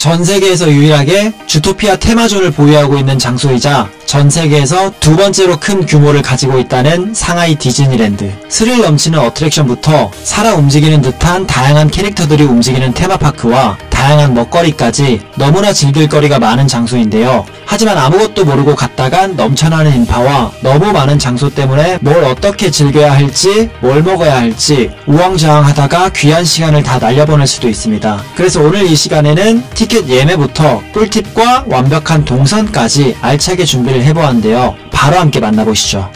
전 세계에서 유일하게 주토피아 테마존을 보유하고 있는 장소이자 전 세계에서 두 번째로 큰 규모를 가지고 있다는 상하이 디즈니랜드. 스릴 넘치는 어트랙션부터 살아 움직이는 듯한 다양한 캐릭터들이 움직이는 테마파크와 다양한 먹거리까지 너무나 즐길 거리가 많은 장소인데요. 하지만 아무것도 모르고 갔다간 넘쳐나는 인파와 너무 많은 장소 때문에 뭘 어떻게 즐겨야 할지, 뭘 먹어야 할지 우왕좌왕하다가 귀한 시간을 다 날려보낼 수도 있습니다. 그래서 오늘 이 시간에는 티켓 예매부터 꿀팁과 완벽한 동선까지 알차게 준비를 해보았는데요. 바로 함께 만나보시죠.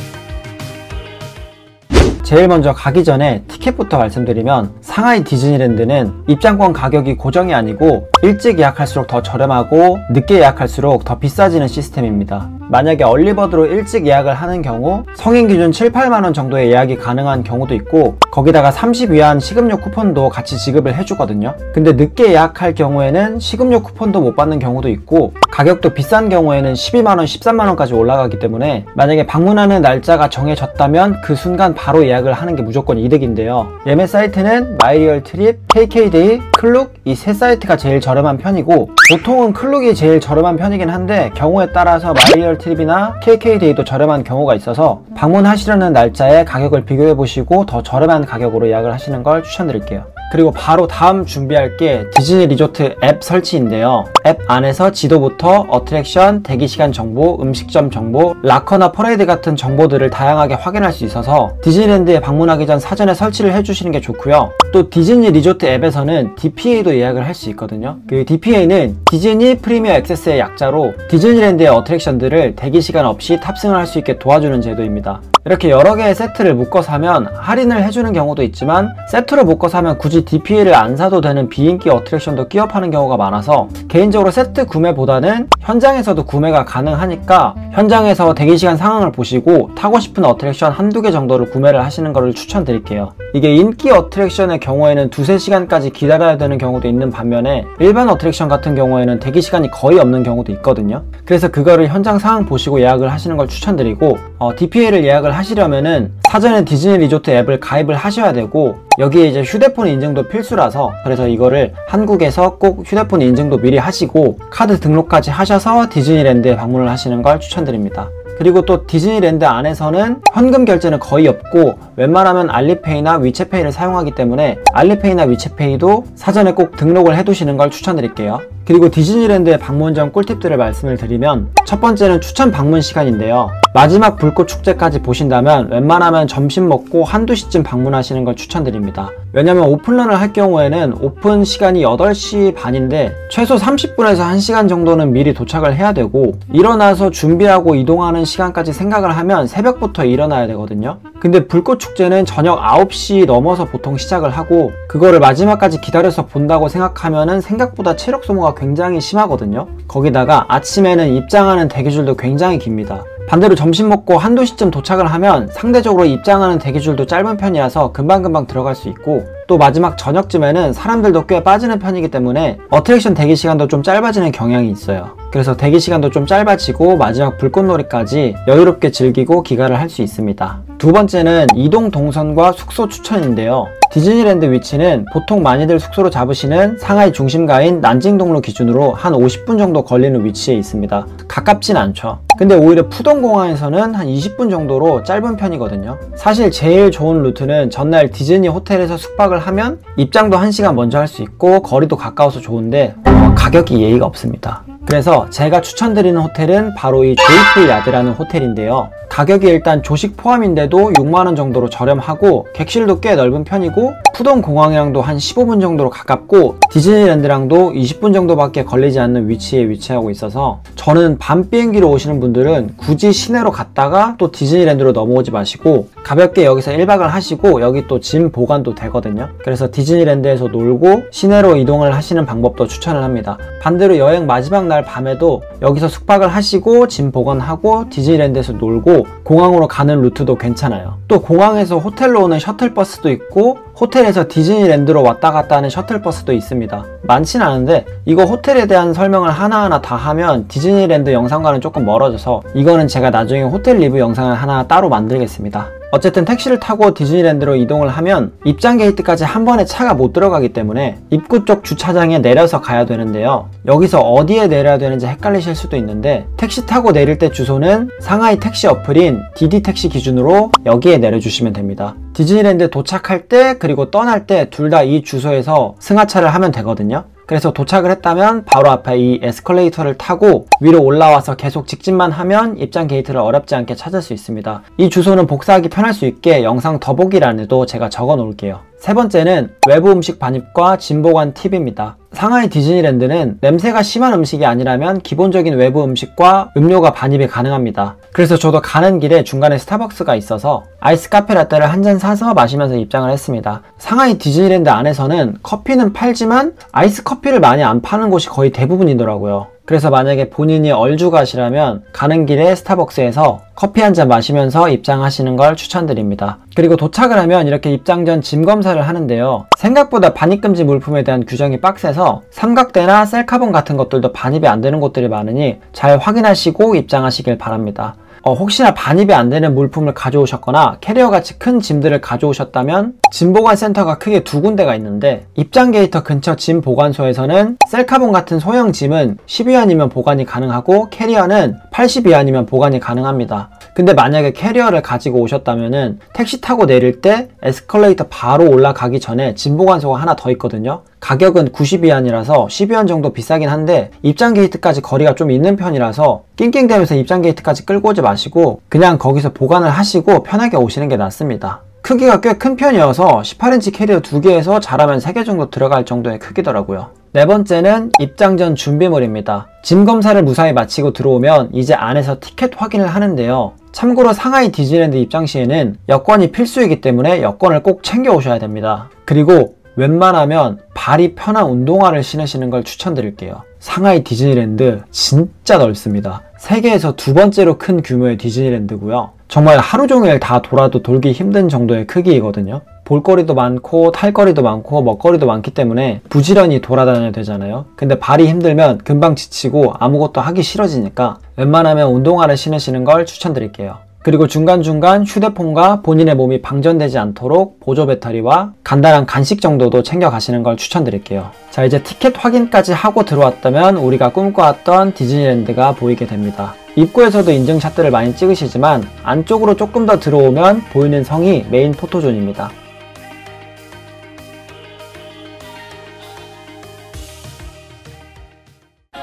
제일 먼저 가기 전에 티켓부터 말씀드리면, 상하이 디즈니랜드는 입장권 가격이 고정이 아니고 일찍 예약할수록 더 저렴하고 늦게 예약할수록 더 비싸지는 시스템입니다. 만약에 얼리버드로 일찍 예약을 하는 경우 성인 기준 7, 8만원 정도의 예약이 가능한 경우도 있고, 거기다가 30위안 식음료 쿠폰도 같이 지급을 해주거든요. 근데 늦게 예약할 경우에는 식음료 쿠폰도 못 받는 경우도 있고, 가격도 비싼 경우에는 12만원, 13만원까지 올라가기 때문에 만약에 방문하는 날짜가 정해졌다면 그 순간 바로 예약을 하는 게 무조건 이득인데요. 예매 사이트는 마이리얼트립, KK데이, 클룩 이 세 사이트가 제일 저렴한 편이고, 보통은 클룩이 제일 저렴한 편이긴 한데 경우에 따라서 마이리얼트립이나 KK데이도 저렴한 경우가 있어서 방문하시려는 날짜에 가격을 비교해보시고 더 저렴한 가격으로 예약을 하시는 걸 추천드릴게요. 그리고 바로 다음 준비할 게 디즈니 리조트 앱 설치인데요. 앱 안에서 지도부터 어트랙션, 대기시간 정보, 음식점 정보, 락커나 퍼레이드 같은 정보들을 다양하게 확인할 수 있어서 디즈니랜드에 방문하기 전 사전에 설치를 해주시는 게 좋고요. 또 디즈니 리조트 앱에서는 DPA도 예약을 할 수 있거든요. 그 DPA는 디즈니 프리미어 액세스의 약자로 디즈니랜드의 어트랙션들을 대기시간 없이 탑승을 할 수 있게 도와주는 제도입니다. 이렇게 여러 개의 세트를 묶어 사면 할인을 해주는 경우도 있지만, 세트로 묶어 사면 굳이 DPA를 안 사도 되는 비인기 어트랙션도 끼워 파는 경우가 많아서 개인적으로 세트 구매보다는 현장에서도 구매가 가능하니까 현장에서 대기시간 상황을 보시고 타고 싶은 어트랙션 한두 개 정도를 구매를 하시는 것을 추천드릴게요. 이게 인기 어트랙션의 경우에는 2~3시간까지 기다려야 되는 경우도 있는 반면에 일반 어트랙션 같은 경우에는 대기시간이 거의 없는 경우도 있거든요. 그래서 그거를 현장 상황 보시고 예약을 하시는 걸 추천드리고, DPA를 예약을 하시려면은 사전에 디즈니 리조트 앱을 가입을 하셔야 되고, 여기에 이제 휴대폰 인증도 필수라서, 그래서 이거를 한국에서 꼭 휴대폰 인증도 미리 하시고 카드 등록까지 하셔서 디즈니랜드에 방문을 하시는 걸 추천드립니다. 그리고 또 디즈니랜드 안에서는 현금 결제는 거의 없고 웬만하면 알리페이나 위챗페이를 사용하기 때문에 알리페이나 위챗페이도 사전에 꼭 등록을 해두시는 걸 추천드릴게요. 그리고 디즈니랜드의 방문 전 꿀팁들을 말씀을 드리면, 첫 번째는 추천 방문 시간인데요. 마지막 불꽃 축제까지 보신다면 웬만하면 점심 먹고 한두 시쯤 방문하시는 걸 추천드립니다. 왜냐면 오픈런을 할 경우에는 오픈 시간이 8시 반인데 최소 30분에서 1시간 정도는 미리 도착을 해야 되고, 일어나서 준비하고 이동하는 시간까지 생각을 하면 새벽부터 일어나야 되거든요. 근데 불꽃 축제는 저녁 9시 넘어서 보통 시작을 하고, 그거를 마지막까지 기다려서 본다고 생각하면은 생각보다 체력 소모가 굉장히 심하거든요. 거기다가 아침에는 입장하는 대기줄도 굉장히 깁니다. 반대로 점심 먹고 한두 시쯤 도착을 하면 상대적으로 입장하는 대기줄도 짧은 편이라서 금방금방 들어갈 수 있고, 또 마지막 저녁쯤에는 사람들도 꽤 빠지는 편이기 때문에 어트랙션 대기시간도 좀 짧아지는 경향이 있어요. 그래서 대기시간도 좀 짧아지고 마지막 불꽃놀이까지 여유롭게 즐기고 기가를 할 수 있습니다. 두 번째는 이동 동선과 숙소 추천인데요. 디즈니랜드 위치는 보통 많이들 숙소로 잡으시는 상하이 중심가인 난징동로 기준으로 한 50분 정도 걸리는 위치에 있습니다. 가깝진 않죠. 근데 오히려 푸동공항에서는 한 20분 정도로 짧은 편이거든요. 사실 제일 좋은 루트는 전날 디즈니 호텔에서 숙박을 하면 입장도 1시간 먼저 할 수 있고 거리도 가까워서 좋은데 가격이 예의가 없습니다. 그래서 제가 추천드리는 호텔은 바로 이 조이풀 야드라는 호텔인데요. 가격이 일단 조식 포함인데도 6만원 정도로 저렴하고 객실도 꽤 넓은 편이고 푸동공항이랑도 한 15분 정도로 가깝고 디즈니랜드랑도 20분 정도밖에 걸리지 않는 위치에 위치하고 있어서, 저는 밤 비행기로 오시는 분들은 굳이 시내로 갔다가 또 디즈니랜드로 넘어오지 마시고 가볍게 여기서 1박을 하시고 여기 또 짐 보관도 되거든요. 그래서 디즈니랜드에서 놀고 시내로 이동을 하시는 방법도 추천을 합니다. 반대로 여행 마지막 날 밤에도 여기서 숙박을 하시고 짐 보관하고 디즈니랜드에서 놀고 공항으로 가는 루트도 괜찮아요. 또 공항에서 호텔로 오는 셔틀버스도 있고 호텔에서 디즈니랜드로 왔다 갔다 하는 셔틀버스도 있습니다. 많진 않은데 이거 호텔에 대한 설명을 하나하나 다 하면 디즈니랜드 영상과는 조금 멀어져서 이거는 제가 나중에 호텔 리뷰 영상을 하나 따로 만들겠습니다. 어쨌든 택시를 타고 디즈니랜드로 이동을 하면 입장 게이트까지 한 번에 차가 못 들어가기 때문에 입구 쪽 주차장에 내려서 가야 되는데요. 여기서 어디에 내려야 되는지 헷갈리실 수도 있는데 택시 타고 내릴 때 주소는 상하이 택시 어플인 디디택시 기준으로 여기에 내려주시면 됩니다. 디즈니랜드 도착할 때 그리고 떠날 때 둘 다 이 주소에서 승하차를 하면 되거든요. 그래서 도착을 했다면 바로 앞에 이 에스컬레이터를 타고 위로 올라와서 계속 직진만 하면 입장 게이트를 어렵지 않게 찾을 수 있습니다. 이 주소는 복사하기 편할 수 있게 영상 더보기란에도 제가 적어 놓을게요. 세 번째는 외부 음식 반입과 짐 보관 팁입니다. 상하이 디즈니랜드는 냄새가 심한 음식이 아니라면 기본적인 외부 음식과 음료가 반입이 가능합니다. 그래서 저도 가는 길에 중간에 스타벅스가 있어서 아이스 카페 라떼를 한 잔 사서 마시면서 입장을 했습니다. 상하이 디즈니랜드 안에서는 커피는 팔지만 아이스 커피를 많이 안 파는 곳이 거의 대부분이더라고요. 그래서 만약에 본인이 얼주가시라면 가는 길에 스타벅스에서 커피 한 잔 마시면서 입장하시는 걸 추천드립니다. 그리고 도착을 하면 이렇게 입장 전 짐 검사를 하는데요. 생각보다 반입금지 물품에 대한 규정이 빡세서 삼각대나 셀카봉 같은 것들도 반입이 안 되는 곳들이 많으니 잘 확인하시고 입장하시길 바랍니다. 혹시나 반입이 안 되는 물품을 가져오셨거나 캐리어같이 큰 짐들을 가져오셨다면 짐 보관 센터가 크게 두 군데가 있는데 입장 게이트 근처 짐 보관소에서는 셀카봉 같은 소형 짐은 10위안이면 보관이 가능하고 캐리어는 80위안이면 보관이 가능합니다. 근데 만약에 캐리어를 가지고 오셨다면은 택시 타고 내릴 때 에스컬레이터 바로 올라가기 전에 짐 보관소가 하나 더 있거든요. 가격은 90위안이라서 10위안 정도 비싸긴 한데 입장 게이트까지 거리가 좀 있는 편이라서 낑낑대면서 입장 게이트까지 끌고 오지 마시고 그냥 거기서 보관을 하시고 편하게 오시는 게 낫습니다. 크기가 꽤 큰 편이어서 18인치 캐리어 2개에서 잘하면 3개 정도 들어갈 정도의 크기더라고요. 네 번째는 입장 전 준비물입니다. 짐 검사를 무사히 마치고 들어오면 이제 안에서 티켓 확인을 하는데요. 참고로 상하이 디즈니랜드 입장 시에는 여권이 필수이기 때문에 여권을 꼭 챙겨 오셔야 됩니다. 그리고 웬만하면 발이 편한 운동화를 신으시는 걸 추천드릴게요. 상하이 디즈니랜드 진짜 넓습니다. 세계에서 두 번째로 큰 규모의 디즈니랜드고요. 정말 하루 종일 다 돌아도 돌기 힘든 정도의 크기이거든요. 볼거리도 많고 탈거리도 많고 먹거리도 많기 때문에 부지런히 돌아다녀야 되잖아요. 근데 발이 힘들면 금방 지치고 아무것도 하기 싫어지니까 웬만하면 운동화를 신으시는 걸 추천드릴게요. 그리고 중간중간 휴대폰과 본인의 몸이 방전되지 않도록 보조 배터리와 간단한 간식 정도도 챙겨 가시는 걸 추천드릴게요. 자, 이제 티켓 확인까지 하고 들어왔다면 우리가 꿈꿔왔던 디즈니랜드가 보이게 됩니다. 입구에서도 인증샷들을 많이 찍으시지만 안쪽으로 조금 더 들어오면 보이는 성이 메인 포토존입니다.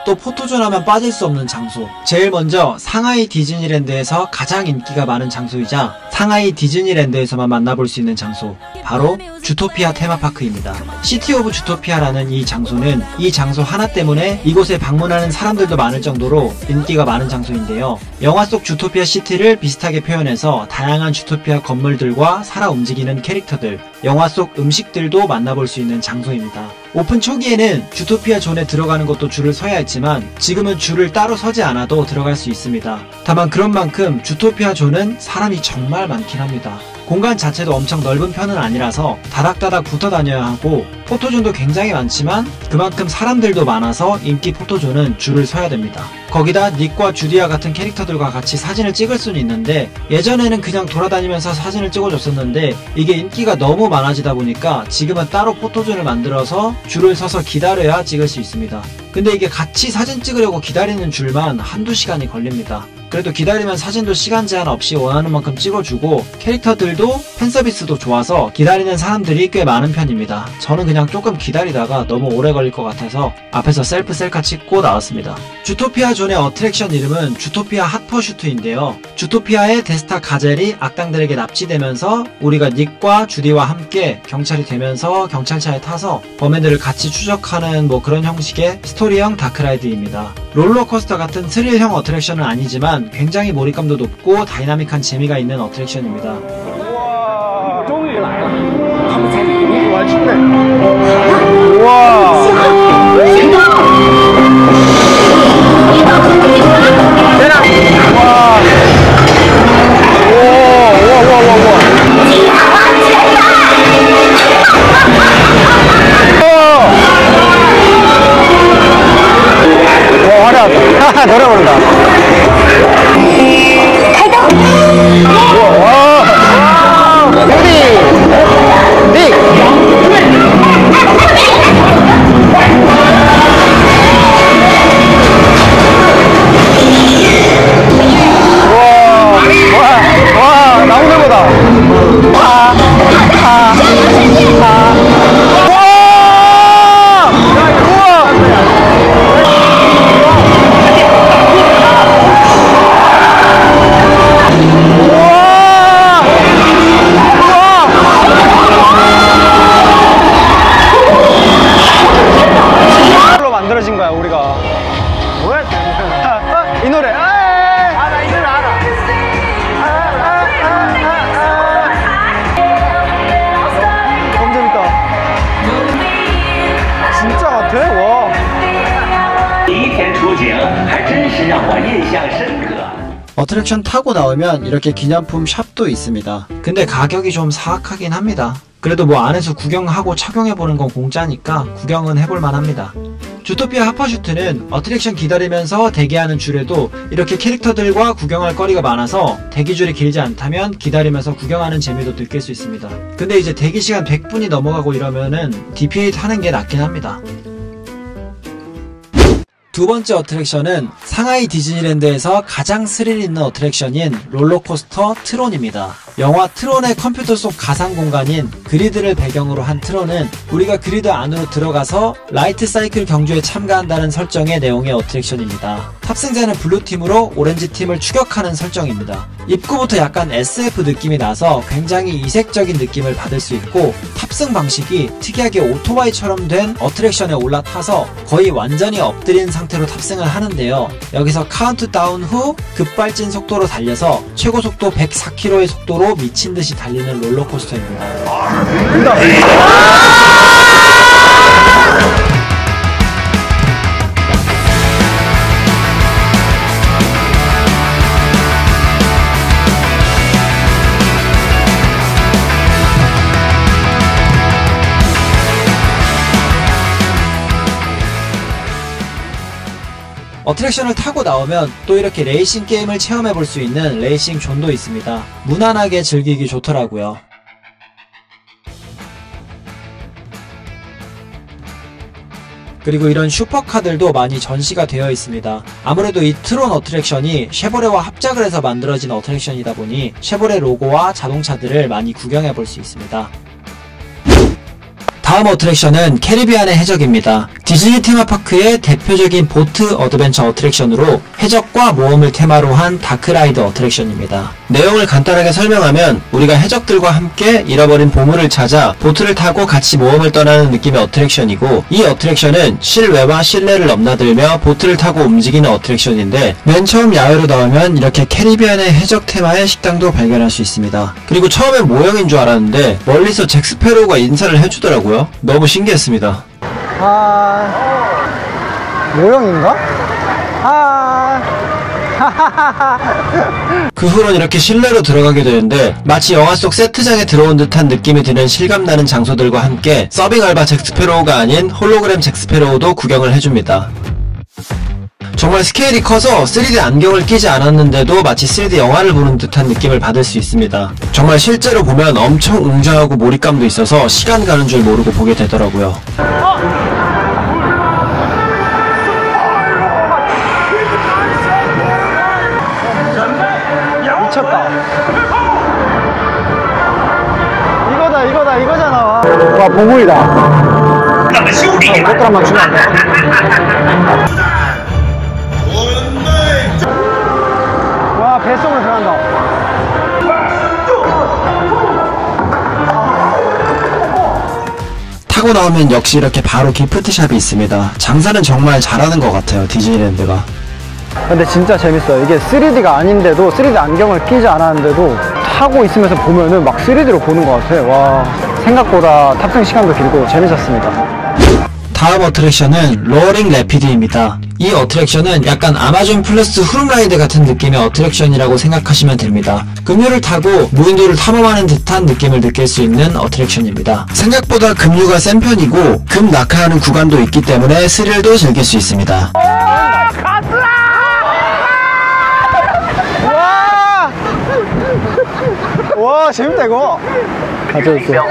또 포토존 하면 빠질 수 없는 장소, 제일 먼저 상하이 디즈니랜드에서 가장 인기가 많은 장소이자 상하이 디즈니랜드에서만 만나볼 수 있는 장소, 바로 주토피아 테마파크입니다. 시티 오브 주토피아라는 이 장소는 이 장소 하나 때문에 이곳에 방문하는 사람들도 많을 정도로 인기가 많은 장소인데요. 영화 속 주토피아 시티를 비슷하게 표현해서 다양한 주토피아 건물들과 살아 움직이는 캐릭터들, 영화 속 음식들도 만나볼 수 있는 장소입니다. 오픈 초기에는 주토피아 존에 들어가는 것도 줄을 서야 했지만 지금은 줄을 따로 서지 않아도 들어갈 수 있습니다. 다만 그런 만큼 주토피아 존은 사람이 정말 많긴 합니다. 공간 자체도 엄청 넓은 편은 아니라서 다닥다닥 붙어 다녀야 하고 포토존도 굉장히 많지만 그만큼 사람들도 많아서 인기 포토존은 줄을 서야 됩니다. 거기다 닉과 주디아 같은 캐릭터들과 같이 사진을 찍을 수는 있는데 예전에는 그냥 돌아다니면서 사진을 찍어줬었는데 이게 인기가 너무 많아지다 보니까 지금은 따로 포토존을 만들어서 줄을 서서 기다려야 찍을 수 있습니다. 근데 이게 같이 사진 찍으려고 기다리는 줄만 한두 시간이 걸립니다. 그래도 기다리면 사진도 시간 제한 없이 원하는 만큼 찍어주고 캐릭터들도 팬서비스도 좋아서 기다리는 사람들이 꽤 많은 편입니다. 저는 그냥 조금 기다리다가 너무 오래 걸릴 것 같아서 앞에서 셀프 셀카 찍고 나왔습니다. 주토피아 존의 어트랙션 이름은 주토피아 핫퍼슈트인데요. 주토피아의 데스타 가젤이 악당들에게 납치되면서 우리가 닉과 주디와 함께 경찰이 되면서 경찰차에 타서 범인들을 같이 추적하는 뭐 그런 형식의 스토리형 다크라이드입니다. 롤러코스터 같은 스릴형 어트랙션은 아니지만 굉장히 몰입감도 높고 다이나믹한 재미가 있는 어트랙션입니다. 우와, 终于来了. 他们在里面玩去了. 우와. 우와. 노래 부른다. 와, 나무늘보다. 만들어진 거야 우리가. 뭐야 이 노래. 나 이 노래 알아. 너무 재밌다. 진짜 같아. 와. 第一天出警还真是让我印象深刻。 어트랙션 타고 나오면 이렇게 기념품 샵도 있습니다. 근데 가격이 좀 사악하긴 합니다. 그래도 뭐 안에서 구경하고 착용해보는 건 공짜니까 구경은 해볼만 합니다. 주토피아 하퍼슈트는 어트랙션 기다리면서 대기하는 줄에도 이렇게 캐릭터들과 구경할 거리가 많아서 대기줄이 길지 않다면 기다리면서 구경하는 재미도 느낄 수 있습니다. 근데 이제 대기시간 100분이 넘어가고 이러면은 DPA 타는 게 낫긴 합니다. 두 번째 어트랙션은 상하이 디즈니랜드에서 가장 스릴 있는 어트랙션인 롤러코스터 트론입니다. 영화 트론의 컴퓨터 속 가상 공간인 그리드를 배경으로 한 트론은 우리가 그리드 안으로 들어가서 라이트 사이클 경주에 참가한다는 설정의 내용의 어트랙션입니다. 탑승자는 블루팀으로 오렌지팀을 추격하는 설정입니다. 입구부터 약간 SF 느낌이 나서 굉장히 이색적인 느낌을 받을 수 있고 탑승 방식이 특이하게 오토바이처럼 된 어트랙션에 올라타서 거의 완전히 엎드린 상태로 탑승을 하는데요. 여기서 카운트다운 후 급발진 속도로 달려서 최고 속도 104km의 속도로 미친듯이 달리는 롤러코스터입니다. 어트랙션을 타고 나오면 또 이렇게 레이싱 게임을 체험해볼 수 있는 레이싱 존도 있습니다. 무난하게 즐기기 좋더라고요. 그리고 이런 슈퍼카들도 많이 전시가 되어 있습니다. 아무래도 이 트론 어트랙션이 쉐보레와 합작을 해서 만들어진 어트랙션이다 보니 쉐보레 로고와 자동차들을 많이 구경해볼 수 있습니다. 다음 어트랙션은 캐리비안의 해적입니다. 디즈니 테마파크의 대표적인 보트 어드벤처 어트랙션으로 해적과 모험을 테마로 한 다크라이드 어트랙션입니다. 내용을 간단하게 설명하면 우리가 해적들과 함께 잃어버린 보물을 찾아 보트를 타고 같이 모험을 떠나는 느낌의 어트랙션이고, 이 어트랙션은 실외와 실내를 넘나들며 보트를 타고 움직이는 어트랙션인데 맨 처음 야외로 나오면 이렇게 캐리비안의 해적 테마의 식당도 발견할 수 있습니다. 그리고 처음엔 모형인 줄 알았는데 멀리서 잭스페로우가 인사를 해주더라고요. 너무 신기했습니다. 모형인가? 그 후론 이렇게 실내로 들어가게 되는데 마치 영화 속 세트장에 들어온 듯한 느낌이 드는 실감나는 장소들과 함께 서빙 알바 잭스페로우가 아닌 홀로그램 잭스페로우도 구경을 해줍니다. 정말 스케일이 커서 3D 안경을 끼지 않았는데도 마치 3D 영화를 보는 듯한 느낌을 받을 수 있습니다. 정말 실제로 보면 엄청 웅장하고 몰입감도 있어서 시간 가는 줄 모르고 보게 되더라고요. 미쳤다. 이거다 이거잖아. 와, 보물이다. 꽃가락만 주면 안 돼. 와, 뱃속으로 들어간다. 타고 나오면 역시 이렇게 바로 기프트샵이 있습니다. 장사는 정말 잘하는 것 같아요, 디즈니랜드가. 근데 진짜 재밌어요. 이게 3D가 아닌데도 3D 안경을 끼지 않았는데도 타고 있으면서 보면은 막 3D로 보는 것 같아. 와, 생각보다 탑승 시간도 길고 재밌었습니다. 다음 어트랙션은 로어링 래피드입니다. 이 어트랙션은 약간 아마존 플러스 후룸라이드 같은 느낌의 어트랙션이라고 생각하시면 됩니다. 급류를 타고 무인도를 탐험하는 듯한 느낌을 느낄 수 있는 어트랙션입니다. 생각보다 급류가 센 편이고 급 낙하하는 구간도 있기 때문에 스릴도 즐길 수 있습니다. 와 재밌다 이거. 가져올게요.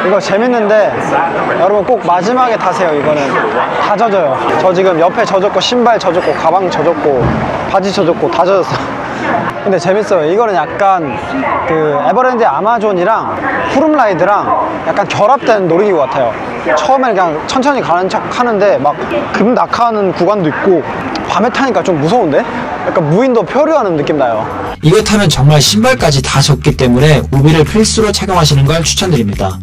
이거 재밌는데 여러분 꼭 마지막에 타세요. 이거는 다 젖어요. 저 지금 옆에 젖었고 신발 젖었고 가방 젖었고 바지 젖었고 다 젖었어. 근데 재밌어요. 이거는 약간 그 에버랜드 아마존이랑 푸름라이드랑 약간 결합된 놀이기구 같아요. 처음에는 그냥 천천히 가는 척 하는데 막 급낙하는 구간도 있고 밤에 타니까 좀 무서운데? 약간 무인도 표류하는 느낌 나요. 이거 타면 정말 신발까지 다 젖기 때문에 우비를 필수로 착용하시는 걸 추천드립니다.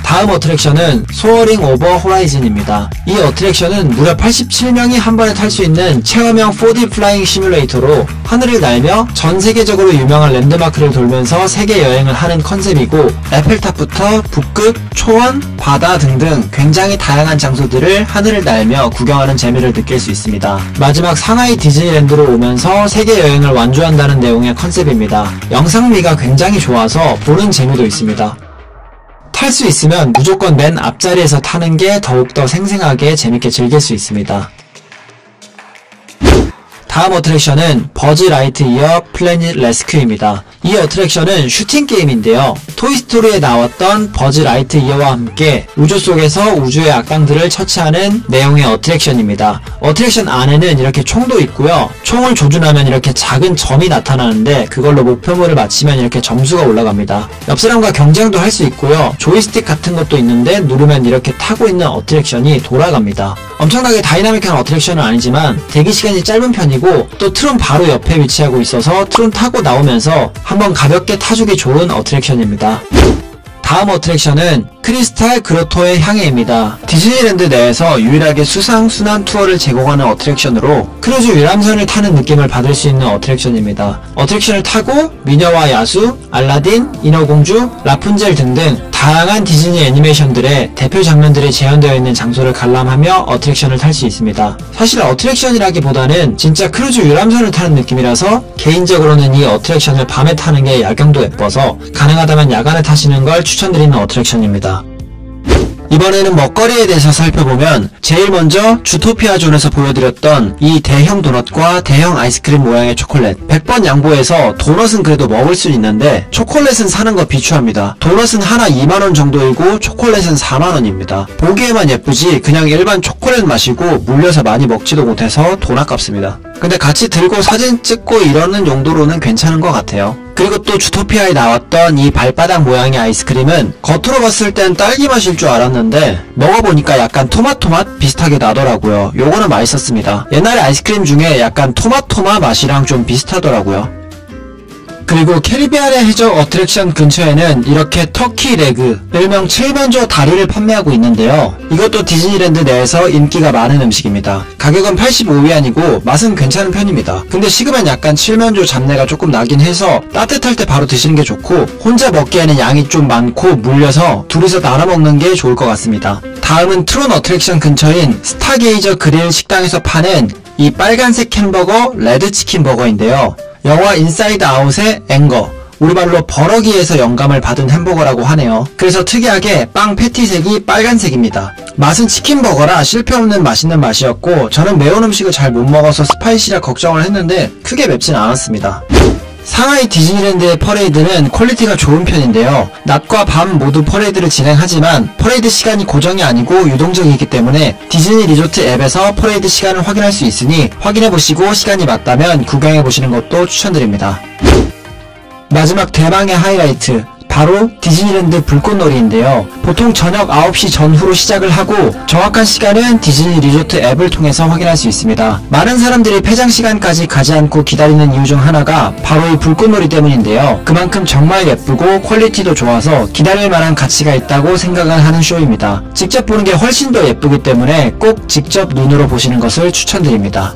다음 어트랙션은 소어링 오버 호라이즌입니다. 이 어트랙션은 무려 87명이 한 번에 탈 수 있는 체험형 4D 플라잉 시뮬레이터로 하늘을 날며 전 세계적으로 유명한 랜드마크를 돌면서 세계 여행을 하는 컨셉이고, 에펠탑부터 북극, 초원, 바다 등등 굉장히 다양한 장소들을 하늘을 날며 구경하는 재미를 느낄 수 있습니다. 마지막 상하이 디즈니랜드로 오면서 세계 여행을 완주한다는 내용의 컨셉입니다. 영상미가 굉장히 좋아서 보는 재미도 있습니다. 탈 수 있으면 무조건 맨 앞자리에서 타는 게 더욱더 생생하게 재밌게 즐길 수 있습니다. 다음 어트랙션은 버즈 라이트 이어 플래닛 레스큐입니다. 이 어트랙션은 슈팅 게임인데요. 토이스토리에 나왔던 버즈 라이트 이어와 함께 우주 속에서 우주의 악당들을 처치하는 내용의 어트랙션입니다. 어트랙션 안에는 이렇게 총도 있고요. 총을 조준하면 이렇게 작은 점이 나타나는데 그걸로 목표물을 맞히면 이렇게 점수가 올라갑니다. 옆 사람과 경쟁도 할 수 있고요. 조이스틱 같은 것도 있는데 누르면 이렇게 타고 있는 어트랙션이 돌아갑니다. 엄청나게 다이나믹한 어트랙션은 아니지만 대기시간이 짧은 편이고, 또 트론 바로 옆에 위치하고 있어서 트론 타고 나오면서 한번 가볍게 타주기 좋은 어트랙션입니다. 다음 어트랙션은 크리스탈 그로토의 향해입니다. 디즈니랜드 내에서 유일하게 수상순환 투어를 제공하는 어트랙션으로 크루즈 유람선을 타는 느낌을 받을 수 있는 어트랙션입니다. 어트랙션을 타고 미녀와 야수, 알라딘, 인어공주, 라푼젤 등등 다양한 디즈니 애니메이션들의 대표 장면들이 재현되어 있는 장소를 관람하며 어트랙션을 탈 수 있습니다. 사실 어트랙션이라기보다는 진짜 크루즈 유람선을 타는 느낌이라서 개인적으로는 이 어트랙션을 밤에 타는 게 야경도 예뻐서 가능하다면 야간에 타시는 걸 추천드리는 어트랙션입니다. 이번에는 먹거리에 대해서 살펴보면 제일 먼저 주토피아 존에서 보여드렸던 이 대형 도넛과 대형 아이스크림 모양의 초콜릿, 100번 양보해서 도넛은 그래도 먹을 수 있는데 초콜릿은 사는 거 비추합니다. 도넛은 하나 2만원 정도이고 초콜릿은 4만원입니다. 보기에만 예쁘지 그냥 일반 초콜릿 맛이고 물려서 많이 먹지도 못해서 돈 아깝습니다. 근데 같이 들고 사진 찍고 이러는 용도로는 괜찮은 것 같아요. 그리고 또 주토피아에 나왔던 이 발바닥 모양의 아이스크림은 겉으로 봤을 땐 딸기 맛일 줄 알았는데 먹어보니까 약간 토마토 맛 비슷하게 나더라고요. 요거는 맛있었습니다. 옛날에 아이스크림 중에 약간 토마토마 맛이랑 좀 비슷하더라고요. 그리고 캐리비안의 해적 어트랙션 근처에는 이렇게 터키 레그, 일명 칠면조 다리를 판매하고 있는데요. 이것도 디즈니랜드 내에서 인기가 많은 음식입니다. 가격은 85위안이고 맛은 괜찮은 편입니다. 근데 식으면 약간 칠면조 잡내가 조금 나긴 해서 따뜻할 때 바로 드시는 게 좋고, 혼자 먹기에는 양이 좀 많고 물려서 둘이서 나눠 먹는 게 좋을 것 같습니다. 다음은 트론 어트랙션 근처인 스타게이저 그릴 식당에서 파는 이 빨간색 햄버거 레드치킨 버거인데요. 영화 인사이드 아웃의 앵거, 우리말로 버러기에서 영감을 받은 햄버거라고 하네요. 그래서 특이하게 빵 패티색이 빨간색입니다. 맛은 치킨버거라 실패없는 맛있는 맛이었고, 저는 매운 음식을 잘 못 먹어서 스파이시라 걱정을 했는데 크게 맵진 않았습니다. 상하이 디즈니랜드의 퍼레이드는 퀄리티가 좋은 편인데요. 낮과 밤 모두 퍼레이드를 진행하지만 퍼레이드 시간이 고정이 아니고 유동적이기 때문에 디즈니 리조트 앱에서 퍼레이드 시간을 확인할 수 있으니 확인해보시고 시간이 맞다면 구경해보시는 것도 추천드립니다. 마지막 대망의 하이라이트, 바로 디즈니랜드 불꽃놀이인데요. 보통 저녁 9시 전후로 시작을 하고 정확한 시간은 디즈니 리조트 앱을 통해서 확인할 수 있습니다. 많은 사람들이 폐장 시간까지 가지 않고 기다리는 이유 중 하나가 바로 이 불꽃놀이 때문인데요. 그만큼 정말 예쁘고 퀄리티도 좋아서 기다릴 만한 가치가 있다고 생각을 하는 쇼입니다. 직접 보는 게 훨씬 더 예쁘기 때문에 꼭 직접 눈으로 보시는 것을 추천드립니다.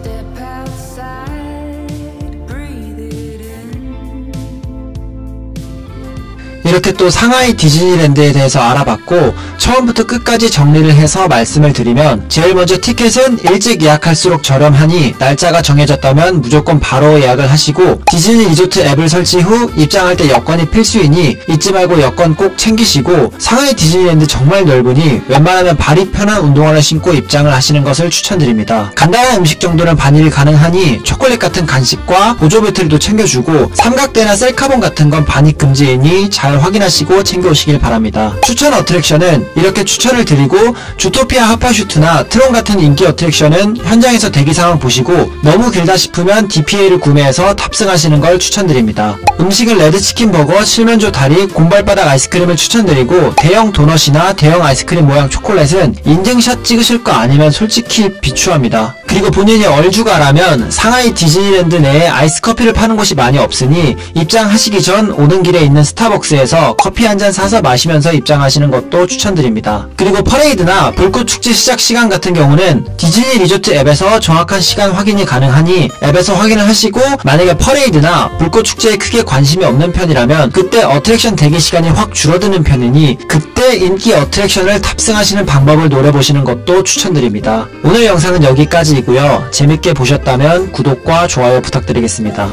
이렇게 또 상하이 디즈니랜드에 대해서 알아봤고 처음부터 끝까지 정리를 해서 말씀을 드리면 제일 먼저 티켓은 일찍 예약할수록 저렴하니 날짜가 정해졌다면 무조건 바로 예약을 하시고 디즈니 리조트 앱을 설치 후 입장할 때 여권이 필수이니 잊지 말고 여권 꼭 챙기시고 상하이 디즈니랜드 정말 넓으니 웬만하면 발이 편한 운동화를 신고 입장을 하시는 것을 추천드립니다. 간단한 음식 정도는 반입이 가능하니 초콜릿 같은 간식과 보조 배터리도 챙겨주고 삼각대나 셀카봉 같은 건 반입 금지이니 잘 확인하시고 챙겨오시길 바랍니다. 추천 어트랙션은 이렇게 추천을 드리고 주토피아 하파슈트나 트론 같은 인기 어트랙션은 현장에서 대기 상황 보시고 너무 길다 싶으면 DPA를 구매해서 탑승하시는 걸 추천드립니다. 음식은 레드치킨 버거, 칠면조 다리, 곰발바닥 아이스크림을 추천드리고 대형 도넛이나 대형 아이스크림 모양 초콜릿은 인증샷 찍으실 거 아니면 솔직히 비추합니다. 그리고 본인이 얼주가라면 상하이 디즈니랜드 내에 아이스 커피를 파는 곳이 많이 없으니 입장하시기 전 오는 길에 있는 스타벅스에서 커피 한 잔 사서 마시면서 입장하시는 것도 추천드립니다. 그리고 퍼레이드나 불꽃축제 시작 시간 같은 경우는 디즈니 리조트 앱에서 정확한 시간 확인이 가능하니 앱에서 확인을 하시고 만약에 퍼레이드나 불꽃축제에 크게 관심이 없는 편이라면 그때 어트랙션 대기 시간이 확 줄어드는 편이니 그때 인기 어트랙션을 탑승하시는 방법을 노려보시는 것도 추천드립니다. 오늘 영상은 여기까지이고요. 재밌게 보셨다면 구독과 좋아요 부탁드리겠습니다.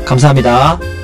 감사합니다.